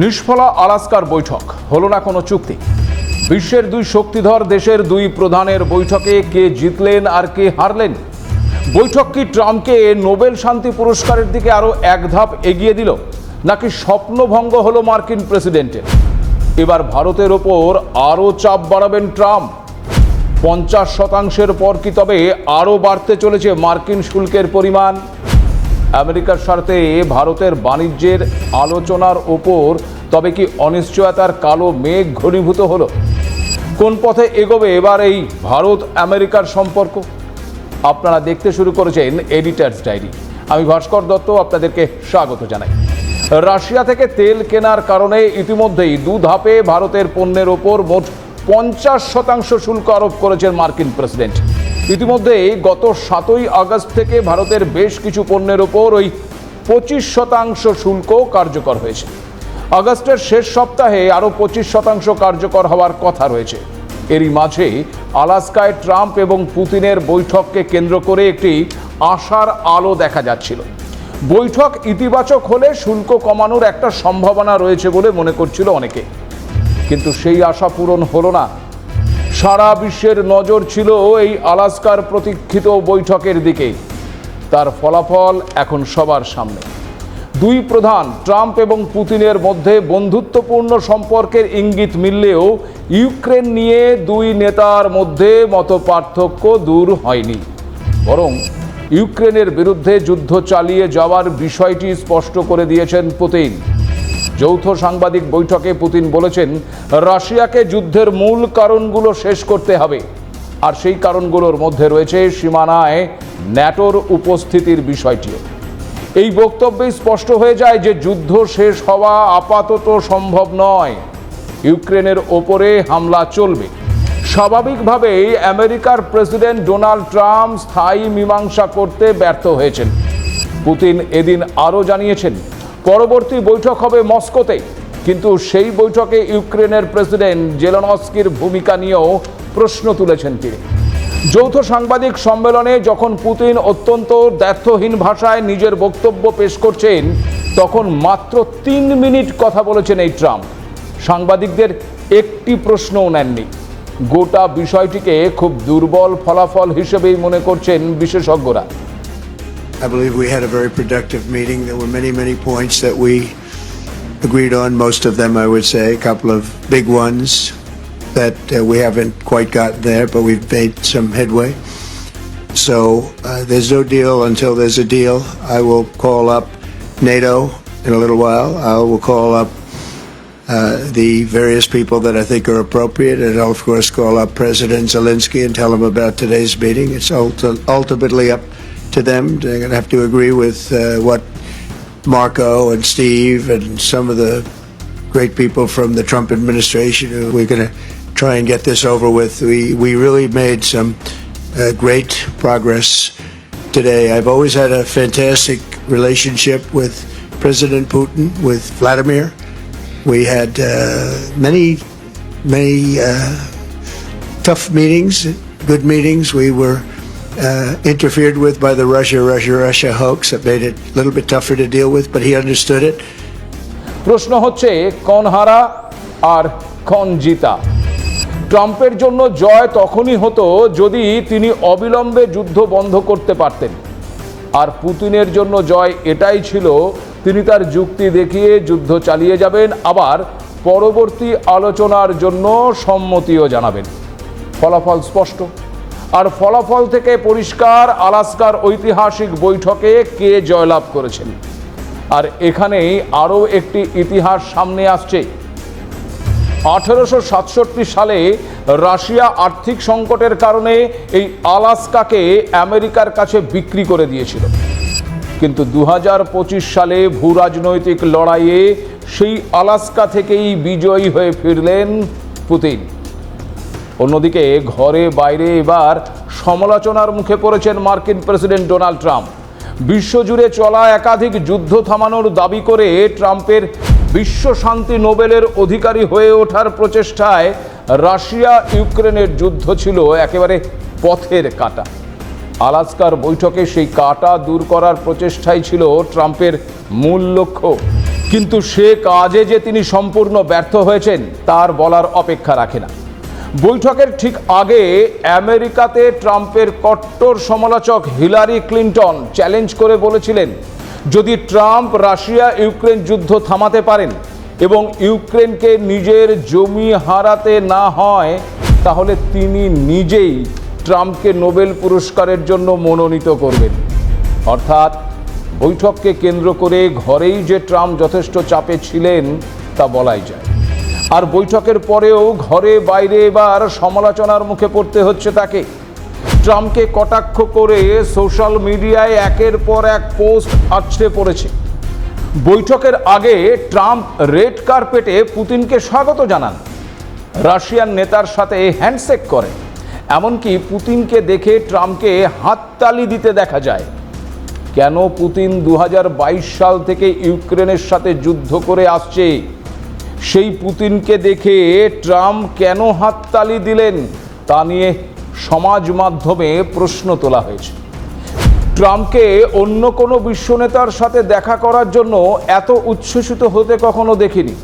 নিষ্ফলা আলাস্কার বৈঠক, হলো না কোনো চুক্তি। বিশ্বের দুই শক্তিধর দেশের দুই প্রধানের বৈঠকে কে জিতলেন আর কে হারলেন? বৈঠক কি ট্রাম্পকে নোবেল শান্তি পুরস্কারের দিকে আরো এক ধাপ এগিয়ে দিল, নাকি স্বপ্নভঙ্গ হলো মার্কিন প্রেসিডেন্টের? এবার ভারতের ওপর আরও চাপ বাড়াবেন ট্রাম্প। 50% পর কি তবে আরও বাড়তে চলেছে মার্কিন শুল্কের পরিমাণ? আমেরিকার স্বার্থে ভারতের বাণিজ্যের আলোচনার ওপর তবে কি অনিশ্চয়তার কালো মেঘ ঘনীভূত হলো? কোন পথে এগোবে এবার এই ভারত আমেরিকার সম্পর্ক? আপনারা দেখতে শুরু করেছেন এডিটার্স ডায়েরি। আমি ভাস্কর দত্ত আপনাদেরকে স্বাগত জানাই। রাশিয়া থেকে তেল কেনার কারণে ইতিমধ্যেই দু ধাপে ভারতের পণ্যের ওপর মোট 50% শুল্ক আরোপ করেছেন মার্কিন প্রেসিডেন্ট। ইতিমধ্যেই গত 7ই আগস্ট থেকে ভারতের বেশ কিছু পণ্যের ওপর ওই 25% শুল্ক কার্যকর হয়েছে। আগস্টের শেষ সপ্তাহে আরও 25% কার্যকর হওয়ার কথা রয়েছে। এরই মাঝে আলাস্কায় ট্রাম্প এবং পুতিনের বৈঠককে কেন্দ্র করে একটি আশার আলো দেখা যাচ্ছিল। বৈঠক ইতিবাচক হলে শুল্ক কমানোর একটা সম্ভাবনা রয়েছে বলে মনে করছিল অনেকে, কিন্তু সেই আশা পূরণ হলো না। সারা বিশ্বের নজর ছিল এই আলাস্কার প্রতীক্ষিত বৈঠকের দিকে। তার ফলাফল এখন সবার সামনে। দুই প্রধান ট্রাম্প এবং পুতিনের মধ্যে বন্ধুত্বপূর্ণ সম্পর্কের ইঙ্গিত মিললেও ইউক্রেন নিয়ে দুই নেতার মধ্যে মতপার্থক্য দূর হয়নি, বরং ইউক্রেনের বিরুদ্ধে যুদ্ধ চালিয়ে যাওয়ার বিষয়টি স্পষ্ট করে দিয়েছেন পুতিন। যৌথ সাংবাদিক বৈঠকে পুতিন বলেছেন, রাশিয়াকে যুদ্ধের মূল কারণগুলো শেষ করতে হবে, আর সেই কারণগুলোর মধ্যে রয়েছে সীমানায় ন্যাটোর উপস্থিতির বিষয়টিও। এই বক্তব্যে স্পষ্ট হয়ে যায় যে যুদ্ধ শেষ হওয়া আপাতত সম্ভব নয়। ইউক্রেনের ওপরে হামলা চলবে। স্বাভাবিকভাবেই আমেরিকার প্রেসিডেন্ট ডোনাল্ড ট্রাম্প স্থায়ী মীমাংসা করতে ব্যর্থ হয়েছেন। পুতিন এদিন আরও জানিয়েছেন, পরবর্তী বৈঠক হবে মস্কোতে, কিন্তু সেই বৈঠকে ইউক্রেনের প্রেসিডেন্ট জেলেনস্কির ভূমিকা নিয়েও প্রশ্ন তুলেছেন তিনি। যৌথ সাংবাদিক সম্মেলনে যখন পুতিন অত্যন্ত দ্ব্যর্থহীন ভাষায় নিজের বক্তব্য পেশ করছেন, তখন মাত্র 3 মিনিট কথা বলেছেন এই ট্রাম্প। সাংবাদিকদের একটি প্রশ্নও নেননি। গোটা বিষয়টিকে খুব দুর্বল ফলাফল হিসেবেই মনে করছেন বিশেষজ্ঞরা। I believe we had a very productive meeting. There were many points that we agreed on. Most of them, I would say, a couple of big ones that we haven't quite gotten there, but we've made some headway. So there's no deal until there's a deal. I will call up NATO in a little while. I will call up the various people that I think are appropriate, and I'll of course call up President Zelensky and tell him about today's meeting. It's ultimately up to them. They're going to have to agree with what Marco and Steve and some of the great people from the Trump administration, who we're going to try and get this over with. We really made some great progress today. I've always had a fantastic relationship with President Putin, with Vladimir. We had many tough meetings, good meetings. We were interfered with by the Russia hoax that made it a little bit tougher to deal with, but he understood it. প্রশ্ন হচ্ছে, কোন হারা আর কোন জিতা? ট্রাম্পের জন্য জয় তখনই হতো যদি তিনি অবিলম্বে যুদ্ধ বন্ধ করতে পারতেন, আর পুতিনের জন্য জয় এটাই ছিল, তিনি তার যুক্তি দেখিয়ে যুদ্ধ চালিয়ে যাবেন, আবার পরবর্তী আলোচনার জন্য সম্মতিও জানাবেন। ফলাফল স্পষ্ট, আর ফলাফল থেকে পরিষ্কার আলাস্কার ঐতিহাসিক বৈঠকে কে জয়লাভ করেছেন। আর এখানেই আরও একটি ইতিহাস সামনে আসছে। 1867 সালে রাশিয়া আর্থিক সংকটের কারণে এই আলাস্কাকে আমেরিকার কাছে বিক্রি করে দিয়েছিল, কিন্তু 2025 সালে ভূরাজনৈতিক লড়াইয়ে সেই আলাস্কা থেকেই বিজয়ী হয়ে ফিরলেন পুতিন। অন্যদিকে ঘরে বাইরে এবার সমালোচনার মুখে পড়েছেন মার্কিন প্রেসিডেন্ট ডোনাল্ড ট্রাম্প। বিশ্বজুড়ে চলা একাধিক যুদ্ধ থামানোর দাবি করে ট্রাম্পের বিশ্ব শান্তি নোবেলের অধিকারী হয়ে ওঠার প্রচেষ্টায় রাশিয়া ইউক্রেনের যুদ্ধ ছিল একেবারে পথের কাঁটা। আলাস্কার বৈঠকে সেই কাঁটা দূর করার প্রচেষ্টাই ছিল ট্রাম্পের মূল লক্ষ্য। কিন্তু সে কাজে যে তিনি সম্পূর্ণ ব্যর্থ হয়েছেন তার বলার অপেক্ষা রাখে না। বৈঠকের ঠিক আগে আমেরিকাতে ট্রাম্পের কট্টর সমালোচক হিলারি ক্লিন্টন চ্যালেঞ্জ করে বলেছিলেন, যদি ট্রাম্প রাশিয়া ইউক্রেন যুদ্ধ থামাতে পারেন এবং ইউক্রেনকে নিজের জমি হারাতে না হয়, তাহলে তিনি নিজেই ট্রাম্পকে নোবেল পুরস্কারের জন্য মনোনীত করবেন। অর্থাৎ বৈঠককে কেন্দ্র করে ঘরেই যে ট্রাম্প যথেষ্ট চাপে ছিলেন তা বলাই যায়। আর বৈঠকের পরেও ঘরে বাইরে এবার সমালোচনার মুখে পড়তে হচ্ছে তাকে। ট্রাম্পকে কটাক্ষ করে সোশ্যাল মিডিয়ায় একের পর এক পোস্ট আছড়ে পড়েছে। বৈঠকের আগে ট্রাম্প রেড কার্পেটে পুতিনকে স্বাগত জানান, রাশিয়ান নেতার সাথে হ্যান্ডশেক করেন, এমনকি পুতিনকে দেখে ট্রাম্পকে হাততালি দিতে দেখা যায়। কেন পুতিন 2022 সাল থেকে ইউক্রেনের সাথে যুদ্ধ করে আসছে, সেই পুতিনকে দেখে ট্রাম্প কেন হাততালি দিলেন তা নিয়ে সমাজ মাধ্যমে প্রশ্ন তোলা হয়েছে। ট্রাম্পকে অন্য কোনো বিশ্বনেতার সাথে দেখা করার জন্য এত উচ্ছ্বসিত হতে কখনো দেখিনি,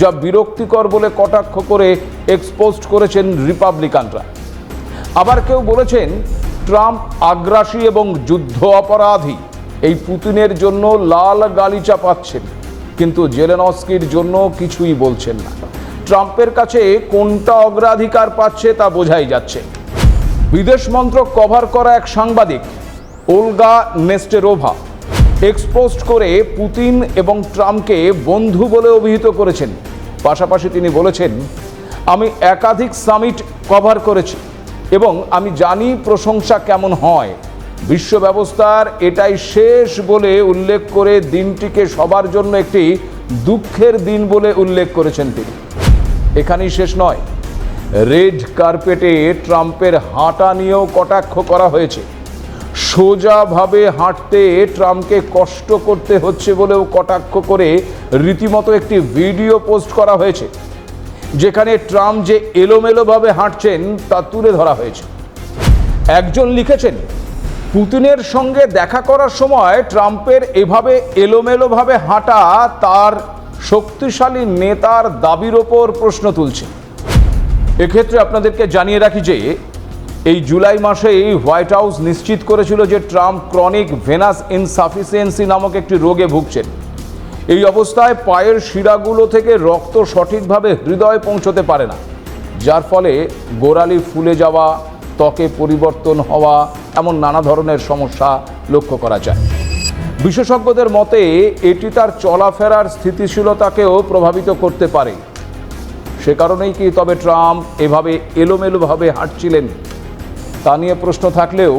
যা বিরক্তিকর বলে কটাক্ষ করে এক্সপোজড করেছেন রিপাবলিকানরা। আবার কেউ বলেছেন ট্রাম্প আগ্রাসী এবং যুদ্ধ অপরাধী, এই পুতিনের জন্য লাল গালিচা পাচ্ছেন, কিন্তু জেলেনস্কির জন্য কিছুই বলছেন না। ট্রাম্পের কাছে কোনটা অগ্রাধিকার পাচ্ছে তা বোঝাই যাচ্ছে। বিদেশ মন্ত্রক কভার করা এক সাংবাদিক ওলগা নেস্টেরোভা এক্সপোজড করে পুতিন এবং ট্রাম্পকে বন্ধু বলে অভিহিত করেছেন। পাশাপাশি তিনি বলেছেন, আমি একাধিক সামিট কভার করেছি এবং আমি জানি প্রশংসা কেমন হয়। বিশ্ব ব্যবস্থার এটাই শেষ বলে উল্লেখ করে দিনটিকে সবার জন্য একটি দুঃখের দিন বলে উল্লেখ করেছেন তিনি। এখানেই শেষ নয়, রেড কার্পেটে ট্রাম্পের হাঁটা নিয়েও কটাক্ষ করা হয়েছে। সোজাভাবে হাঁটতে ট্রাম্পকে কষ্ট করতে হচ্ছে বলেও কটাক্ষ করে রীতিমতো একটি ভিডিও পোস্ট করা হয়েছে, যেখানে ট্রাম্প যে এলোমেলোভাবে হাঁটছেন তা তুলে ধরা হয়েছে। একজন লিখেছেন, পুতিনের সঙ্গে দেখা করার সময় ট্রাম্পের এভাবে এলোমেলোভাবে হাঁটা তার শক্তিশালী নেতার দাবির ওপর প্রশ্ন তুলছে। এক্ষেত্রে আপনাদেরকে জানিয়ে রাখি যে এই জুলাই মাসেই হোয়াইট হাউস নিশ্চিত করেছিল যে ট্রাম্প ক্রনিক ভেনাস ইনসাফিসিয়েন্সি নামক একটি রোগে ভুগছেন। এই অবস্থায় পায়ের শিরাগুলো থেকে রক্ত সঠিকভাবে হৃদয়ে পৌঁছতে পারে না, যার ফলে গোড়ালি ফুলে যাওয়া, ত্বকে পরিবর্তন হওয়া, এমন নানা ধরনের সমস্যা লক্ষ্য করা যায়। বিশেষজ্ঞদের মতে এটি তার চলাফেরার স্থিতিশীলতাকেও প্রভাবিত করতে পারে। সে কারণেই কি তবে ট্রাম্প এভাবে এলোমেলোভাবে হাঁটছিলেন তা নিয়ে প্রশ্ন থাকলেও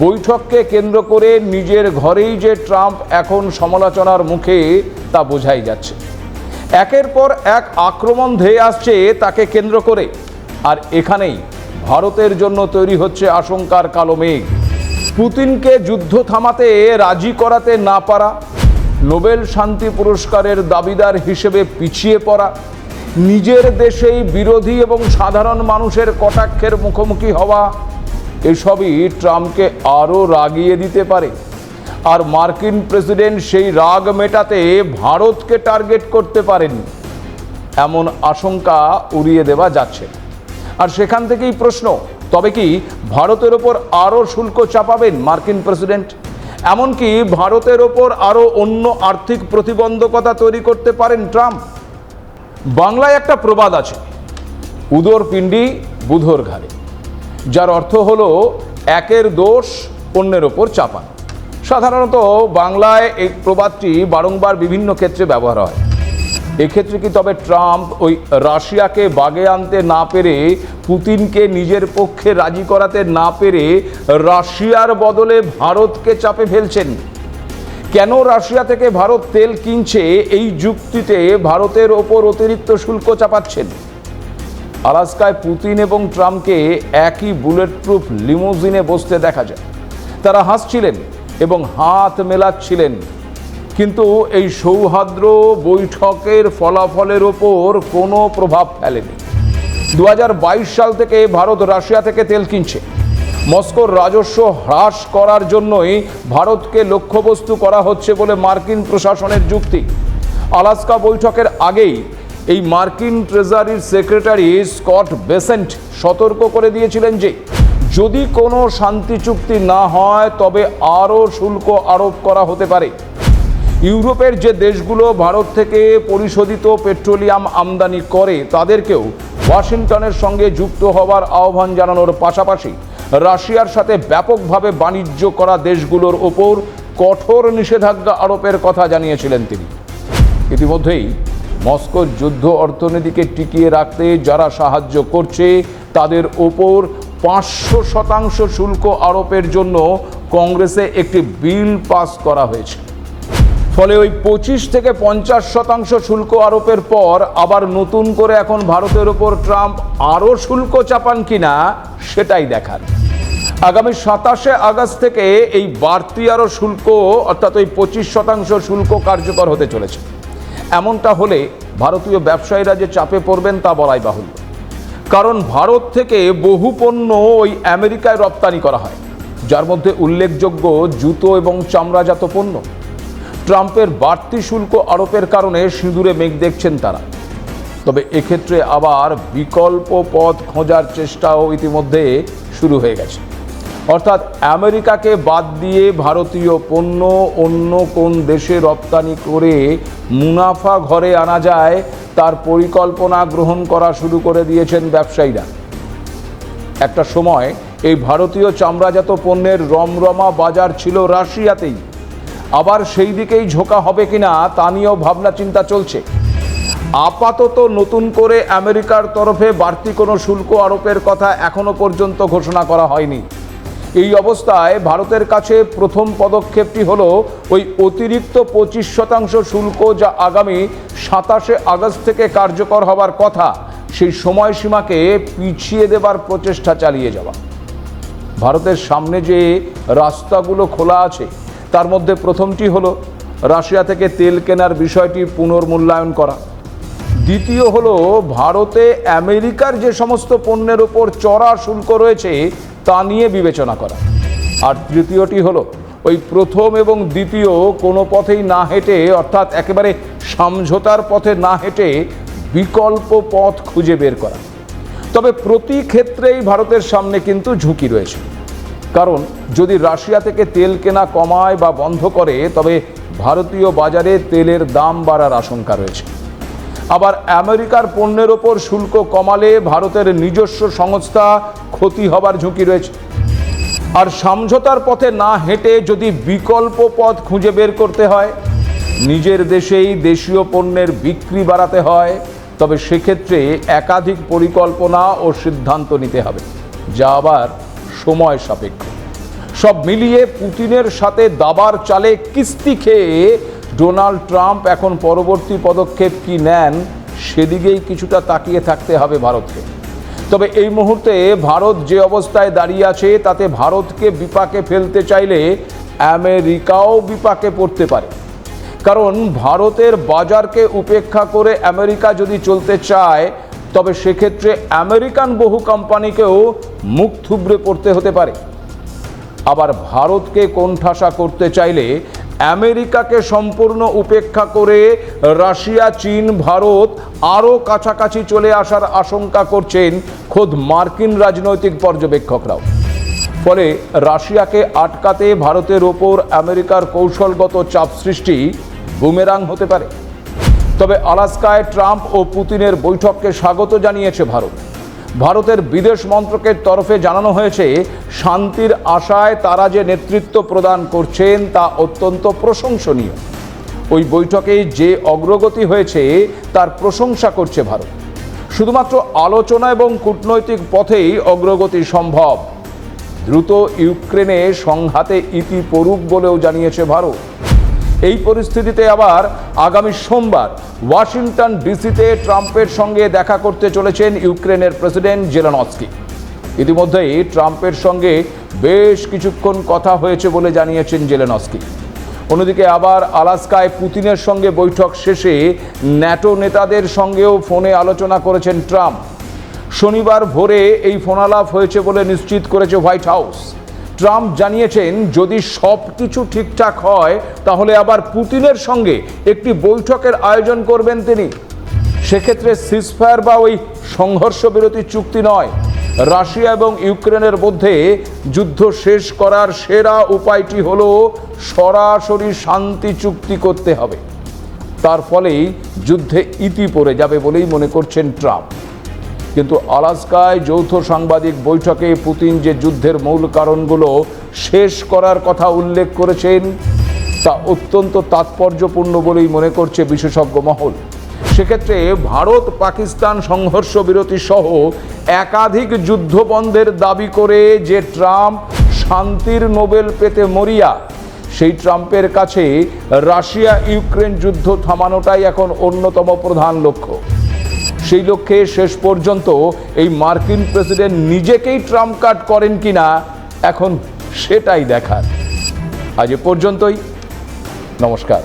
বৈঠককে কেন্দ্র করে নিজের ঘরেই যে ট্রাম্প এখন সমালোচনার মুখে তা বোঝাই যাচ্ছে। একের পর এক আক্রমণ ধেয়ে আসছে তাকে কেন্দ্র করে, আর এখানেই ভারতের জন্য তৈরি হচ্ছে আশঙ্কার কালো মেঘ। পুতিনকে যুদ্ধ থামাতে রাজি করাতে না পারা, নোবেল শান্তি পুরস্কারের দাবিদার হিসেবে পিছিয়ে পড়া, নিজের দেশেই বিরোধী এবং সাধারণ মানুষের কটাক্ষের মুখোমুখি হওয়া, এসবই ট্রাম্পকে আরও রাগিয়ে দিতে পারে। আর মার্কিন প্রেসিডেন্ট সেই রাগ মেটাতে ভারতকে টার্গেট করতে পারেন, এমন আশঙ্কা উড়িয়ে দেওয়া যাচ্ছে। আর সেখান থেকেই প্রশ্ন, তবে কি ভারতের ওপর আরও শুল্ক চাপাবেন মার্কিন প্রেসিডেন্ট? এমনকি ভারতের ওপর আরও অন্য আর্থিক প্রতিবন্ধকতা তৈরি করতে পারেন ট্রাম্প? বাংলায় একটা প্রবাদ আছে, উদর পিণ্ডি বুধর ঘাড়ে, যার অর্থ হলো একের দোষ অন্যের ওপর চাপান। সাধারণত বাংলায় এই প্রবাদটি বারংবার বিভিন্ন ক্ষেত্রে ব্যবহার হয়। এক্ষেত্রে কি তবে ট্রাম্প ওই রাশিয়াকে বাগে আনতে না পেরে, পুতিনকে নিজের পক্ষে রাজি করাতে না পেরে রাশিয়ার বদলে ভারতকে চাপে ফেলছেন? কেন রাশিয়া থেকে ভারত তেল কিনছে এই যুক্তিতে ভারতের ওপর অতিরিক্ত শুল্ক চাপাচ্ছেন? আলাস্কায় পুতিন এবং ট্রাম্পকে একই বুলেট প্রুফ লিমুজিনে বসতে দেখা যায়। তারা হাসছিলেন এবং হাত মেলাচ্ছিলেন, কিন্তু এই সৌহার্দ্য বৈঠকের ফলাফলের ওপর কোনো প্রভাব ফেলেনি। 2022 সাল থেকে ভারত রাশিয়া থেকে তেল কিনছে। মস্কোর রাজস্ব হ্রাস করার জন্যই ভারতকে লক্ষ্যবস্তু করা হচ্ছে বলে মার্কিন প্রশাসনের যুক্তি। আলাস্কা বৈঠকের আগেই এই মার্কিন ট্রেজারির সেক্রেটারি স্কট বেসেন্ট সতর্ক করে দিয়েছিলেন যে যদি কোনো শান্তি চুক্তি না হয় তবে আরও শুল্ক আরোপ করা হতে পারে। ইউরোপের যে দেশগুলো ভারত থেকে পরিশোধিত পেট্রোলিয়াম আমদানি করে তাদেরকেও ওয়াশিংটনের সঙ্গে যুক্ত হওয়ার আহ্বান জানানোর পাশাপাশি রাশিয়ার সাথে ব্যাপকভাবে বাণিজ্য করা দেশগুলোর ওপর কঠোর নিষেধাজ্ঞা আরোপের কথা জানিয়েছিলেন তিনি। ইতিমধ্যেই মস্কোর যুদ্ধ অর্থনীতিকে টিকিয়ে রাখতে যারা সাহায্য করছে তাদের ওপর 500% শুল্ক আরোপের জন্য কংগ্রেসে একটি বিল পাস করা হয়েছে। ফলে ওই 25 থেকে 50% শুল্ক আরোপের পর আবার নতুন করে এখন ভারতের ওপর ট্রাম্প আরও শুল্ক চাপান কিনা সেটাই দেখার। আগামী 27শে আগস্ট থেকে এই বাড়তি আরও শুল্ক অর্থাৎ ওই 25% শুল্ক কার্যকর হতে চলেছে। এমনটা হলে ভারতীয় ব্যবসায়ীরা যে চাপে পড়বেন তা বলাই বাহুল্য, কারণ ভারত থেকে বহু পণ্য ওই আমেরিকায় রপ্তানি করা হয়, যার মধ্যে উল্লেখযোগ্য জুতো এবং চামড়াজাত পণ্য। ট্রাম্পের বাড়তি শুল্ক আরোপের কারণে সিঁদুরে মেঘ দেখছেন তারা। তবে এক্ষেত্রে আবার বিকল্প পথ খোঁজার চেষ্টাও ইতিমধ্যে শুরু হয়ে গেছে। অর্থাৎ আমেরিকাকে বাদ দিয়ে ভারতীয় পণ্য অন্য কোন দেশে রপ্তানি করে মুনাফা ঘরে আনা যায় তার পরিকল্পনা গ্রহণ করা শুরু করে দিয়েছেন ব্যবসায়ীরা। একটা সময় এই ভারতীয় চামড়াজাত পণ্যের রমরমা বাজার ছিল রাশিয়াতেই, আবার সেই দিকেই ঝোঁকা হবে কিনা তা নিয়েও ভাবনা চিন্তা চলছে। আপাতত নতুন করে আমেরিকার তরফে বাড়তি কোনো শুল্ক আরোপের কথা এখনো পর্যন্ত ঘোষণা করা হয়নি। এই অবস্থায় ভারতের কাছে প্রথম পদক্ষেপটি হলো ওই অতিরিক্ত 25% শুল্ক যা আগামী 27শে আগস্ট থেকে কার্যকর হবার কথা, সেই সময়সীমাকে পিছিয়ে দেবার প্রচেষ্টা চালিয়ে যাওয়া। ভারতের সামনে যে রাস্তাগুলো খোলা আছে তার মধ্যে প্রথমটি হলো রাশিয়া থেকে তেল কেনার বিষয়টি পুনর্মূল্যায়ন করা। দ্বিতীয় হলো ভারতে আমেরিকার যে সমস্ত পণ্যের ওপর চড়া শুল্ক রয়েছে তা নিয়ে বিবেচনা করা। আর তৃতীয়টি হলো ওই প্রথম এবং দ্বিতীয় কোনো পথেই না হেঁটে, অর্থাৎ একেবারে সমঝোতার পথে না হেঁটে বিকল্প পথ খুঁজে বের করা। তবে প্রতি ক্ষেত্রেই ভারতের সামনে কিন্তু ঝুঁকি রয়েছে, কারণ যদি রাশিয়া থেকে তেল কেনা কমায় বা বন্ধ করে তবে ভারতীয় বাজারে তেলের দাম বাড়ার আশঙ্কা রয়েছে। আবার আমেরিকার পণ্যের ওপর শুল্ক কমালে ভারতের নিজস্ব সংস্থা ক্ষতি হবার ঝুঁকি রয়েছে। আর সমঝোতার পথে না হেঁটে যদি বিকল্প পথ খুঁজে বের করতে হয়, নিজের দেশেই দেশীয় পণ্যের বিক্রি বাড়াতে হয়, তবে সেক্ষেত্রে একাধিক পরিকল্পনা ও সিদ্ধান্ত নিতে হবে, যা আবার সময় সাপেক্ষ। সব মিলিয়ে পুতিনের সাথে দাবার চালে কিস্তি খেয়ে ডোনাল্ড ট্রাম্প এখন পরবর্তী পদক্ষেপ কি নেন সেদিকেই কিছুটা তাকিয়ে থাকতে হবে ভারতকে। তবে এই মুহূর্তে ভারত যে অবস্থায় দাঁড়িয়ে আছে তাতে ভারতকে বিপাকে ফেলতে চাইলে আমেরিকাও বিপাকে পড়তে পারে, কারণ ভারতের বাজারকে উপেক্ষা করে আমেরিকা যদি চলতে চায় তবে সেক্ষেত্রে আমেরিকান বহু কোম্পানিকেও মুখ থুবড়ে পড়তে হতে পারে। আবার ভারতকে কোণঠাসা করতে চাইলে আমেরিকাকে সম্পূর্ণ উপেক্ষা করে রাশিয়া, চীন, ভারত আরও কাছাকাছি চলে আসার আশঙ্কা করছেন খোদ মার্কিন রাজনৈতিক পর্যবেক্ষকরাও। ফলে রাশিয়াকে আটকাতে ভারতের ওপর আমেরিকার কৌশলগত চাপ সৃষ্টি বুমেরাং হতে পারে। তবে আলাস্কায় ট্রাম্প ও পুতিনের বৈঠককে স্বাগত জানিয়েছে ভারত। ভারতের বিদেশ মন্ত্রকের তরফে জানানো হয়েছে শান্তির আশায় তারা যে নেতৃত্ব প্রদান করছেন তা অত্যন্ত প্রশংসনীয়। ওই বৈঠকে যে অগ্রগতি হয়েছে তার প্রশংসা করছে ভারত। শুধুমাত্র আলোচনা এবং কূটনৈতিক পথেই অগ্রগতি সম্ভব। দ্রুত ইউক্রেনে সংঘাতে ইতি পড়ুক বলেও জানিয়েছে ভারত। এই পরিস্থিতিতে আবার আগামী সোমবার ওয়াশিংটন ডিসিতে ট্রাম্পের সঙ্গে দেখা করতে চলেছেন ইউক্রেনের প্রেসিডেন্ট জেলেনস্কি। ইতিমধ্যেই ট্রাম্পের সঙ্গে বেশ কিছুক্ষণ কথা হয়েছে বলে জানিয়েছেন জেলেনস্কি। অন্যদিকে আবার আলাস্কায় পুতিনের সঙ্গে বৈঠক শেষে ন্যাটো নেতাদের সঙ্গেও ফোনে আলোচনা করেছেন ট্রাম্প। শনিবার ভোরে এই ফোনালাপ হয়েছে বলে নিশ্চিত করেছে হোয়াইট হাউস। ট্রাম্প জানিয়েছেন যদি সব কিছু ঠিকঠাক হয় তাহলে আবার পুতিনের সঙ্গে একটি বৈঠকের আয়োজন করবেন তিনি। সেক্ষেত্রে সিজফায়ার বা ওই সংঘর্ষ বিরতি চুক্তি নয়, রাশিয়া এবং ইউক্রেনের মধ্যে যুদ্ধ শেষ করার সেরা উপায়টি হলো সরাসরি শান্তি চুক্তি করতে হবে। তার ফলেই যুদ্ধে ইতি পড়ে যাবে বলেই মনে করছেন ট্রাম্প। কিন্তু আলাস্কায় যৌথ সাংবাদিক বৈঠকে পুতিন যে যুদ্ধের মূল কারণগুলো শেষ করার কথা উল্লেখ করেছেন তা অত্যন্ত তাৎপর্যপূর্ণ বলেই মনে করছে বিশেষজ্ঞ মহল। সেক্ষেত্রে ভারত পাকিস্তান সংঘর্ষ বিরতি সহ একাধিক যুদ্ধ বন্ধের দাবি করে যে ট্রাম্প শান্তির নোবেল পেতে মরিয়া, সেই ট্রাম্পের কাছে রাশিয়া ইউক্রেন যুদ্ধ থামানোটাই এখন অন্যতম প্রধান লক্ষ্য। সেই লক্ষ্যে শেষ পর্যন্ত এই মার্কিন প্রেসিডেন্ট নিজেকেই ট্রাম্প কার্ড করেন কিনা এখন সেটাই দেখার। আজ এ পর্যন্তই, নমস্কার।